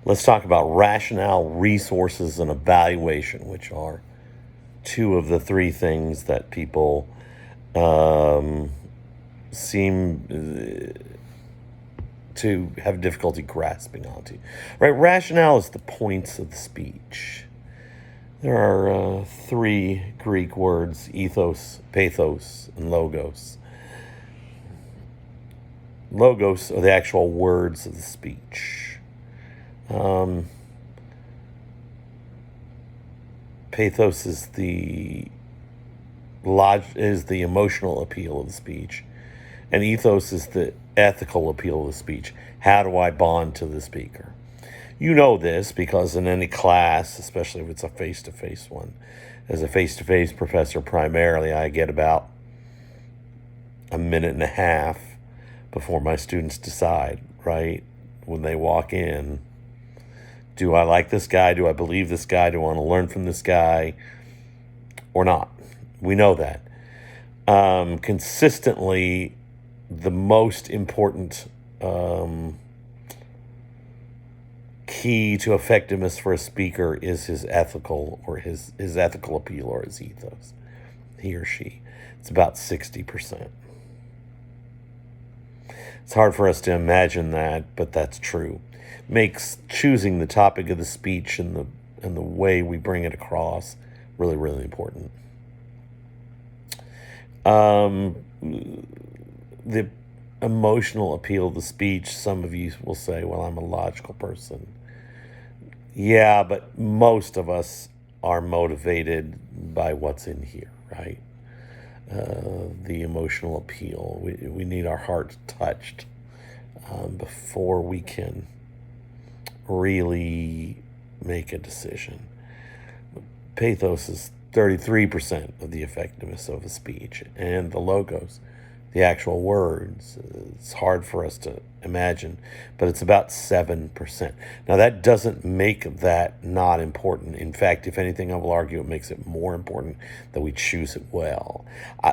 Let's talk about rationale, resources, and evaluation, which are two of the three things that people um, seem to have difficulty grasping onto. Right? Rationale is the points of the speech. There are three Greek words: ethos, pathos, and logos. Logos are the actual words of the speech. Pathos is the emotional appeal of the speech, and ethos is the ethical appeal of the speech. How do I bond to the speaker? You know this because in any class, especially if it's a face-to-face one, as a face-to-face professor primarily, I get about a minute and a half before my students decide, right? When they walk in, do I like this guy? Do I believe this guy? Do I want to learn from this guy or not? We know that. Consistently, the most important key to effectiveness for a speaker is his ethical appeal or his ethos, he or she. It's about 60%. It's hard for us to imagine that, but that's true. Makes choosing the topic of the speech and the way we bring it across really, really important. The emotional appeal of the speech, some of you will say, well, I'm a logical person. Yeah, but most of us are motivated by what's in here, right? The emotional appeal. We need our heart touched before we can really make a decision. Pathos is 33% of the effectiveness of a speech, and the logos, the actual words, it's hard for us to imagine, but it's about 7%. Now, that doesn't make that not important. In fact, if anything, I will argue it makes it more important that we choose it well.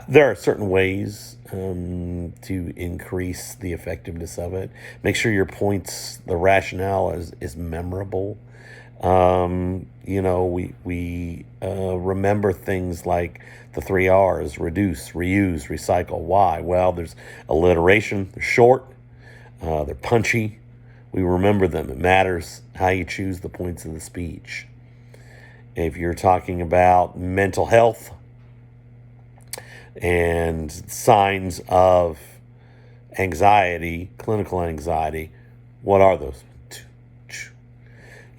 There are certain ways to increase the effectiveness of it. Make sure your points, the rationale is memorable. We remember things like the 3 R's: reduce, reuse, recycle. Why? Well, there's alliteration, they're short, they're punchy. We remember them. It matters how you choose the points of the speech. If you're talking about mental health and signs of anxiety, clinical anxiety, what are those?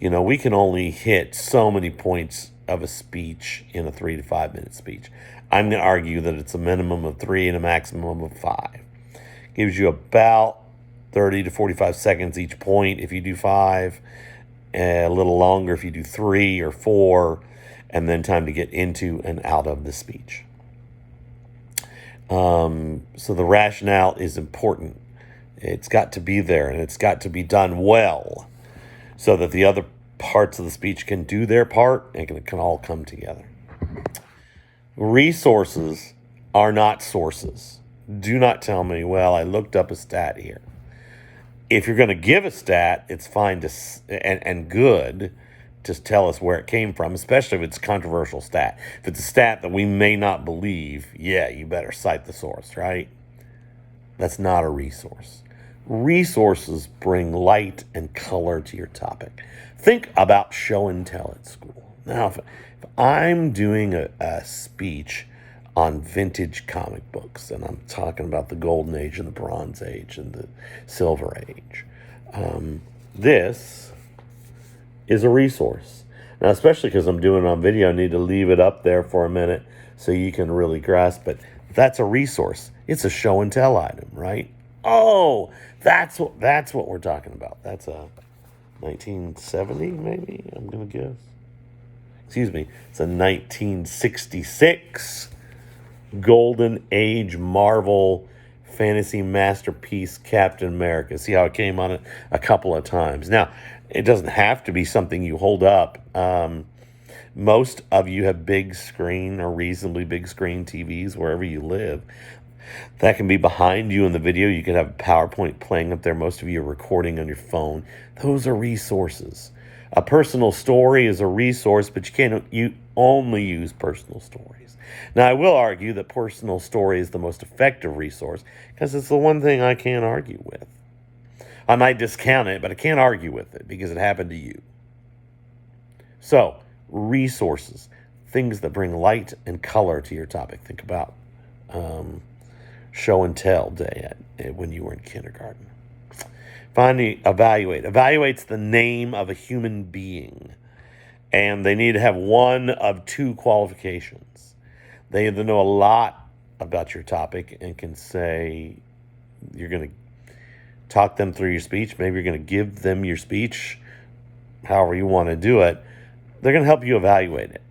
We can only hit so many points of a speech in a 3 to 5 minute speech. I'm going to argue that it's a minimum of 3 and a maximum of 5. Gives you about 30 to 45 seconds each point if you do 5, a little longer if you do 3 or 4, and then time to get into and out of the speech. So the rationale is important. It's got to be there, and it's got to be done well, so that the other parts of the speech can do their part and it can all come together. Resources are not sources. Do not tell me, well, I looked up a stat here. If you're going to give a stat, it's fine and good to tell us where it came from, especially if it's a controversial stat. If it's a stat that we may not believe, yeah, you better cite the source, right? That's not a resource. Resources bring light and color to your topic. Think about show and tell at school. Now, if I'm doing a speech on vintage comic books, and I'm talking about the Golden Age and the Bronze Age and the Silver Age, this is a resource. Now, especially because I'm doing it on video, I need to leave it up there for a minute so you can really grasp it. That's a resource. It's a show and tell item, right? Oh, that's what we're talking about. That's a 1970, maybe, I'm going to guess. Excuse me. It's a 1966 Golden Age Marvel fantasy masterpiece, Captain America. See how it came on it a couple of times. Now, it doesn't have to be something you hold up. Most of you have big screen or reasonably big screen TVs wherever you live. That can be behind you in the video. You could have a PowerPoint playing up there. Most of you are recording on your phone. Those are resources. A personal story is a resource, but you only use personal stories. Now, I will argue that personal story is the most effective resource because it's the one thing I can't argue with. I might discount it, but I can't argue with it because it happened to you. So, resources, things that bring light and color to your topic. Think about show and tell day when you were in kindergarten. Finally, evaluate. Evaluate's the name of a human being, and they need to have one of two qualifications. They either know a lot about your topic and can say you're going to talk them through your speech. Maybe you're going to give them your speech, however you want to do it. They're going to help you evaluate it.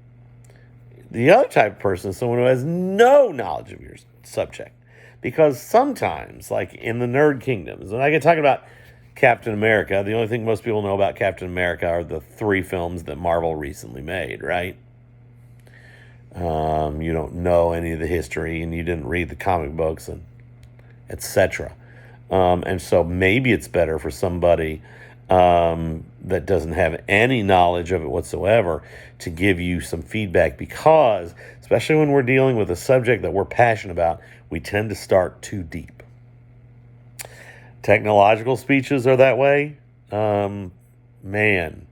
The other type of person is someone who has no knowledge of your subject. Because sometimes, like in the nerd kingdoms, and I can talk about Captain America, the only thing most people know about Captain America are the 3 films that Marvel recently made, right? You don't know any of the history, and you didn't read the comic books, and etc. And so maybe it's better for somebody that doesn't have any knowledge of it whatsoever to give you some feedback, because especially when we're dealing with a subject that we're passionate about, we tend to start too deep. Technological speeches are that way. Man,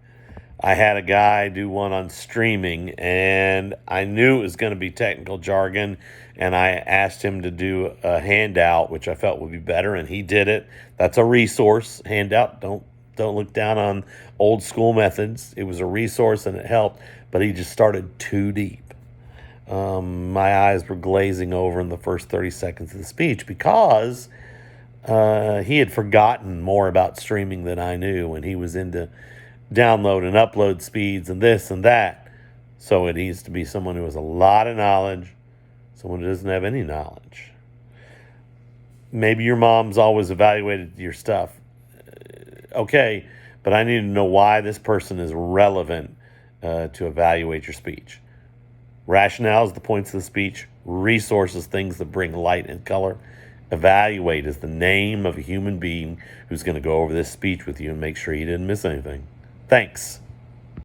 I had a guy do one on streaming, and I knew it was going to be technical jargon, and I asked him to do a handout, which I felt would be better, and he did it. That's a resource. Handout, don't look down on old school methods. It was a resource, and it helped, but he just started too deep. My eyes were glazing over in the first 30 seconds of the speech because he had forgotten more about streaming than I knew, and he was into download and upload speeds and this and that. So it needs to be someone who has a lot of knowledge, someone who doesn't have any knowledge. Maybe your mom's always evaluated your stuff. Okay, but I need to know why this person is relevant to evaluate your speech. Rationale is the points of the speech. Resources, things that bring light and color. Evaluate is the name of a human being who's going to go over this speech with you and make sure you didn't miss anything. Thanks.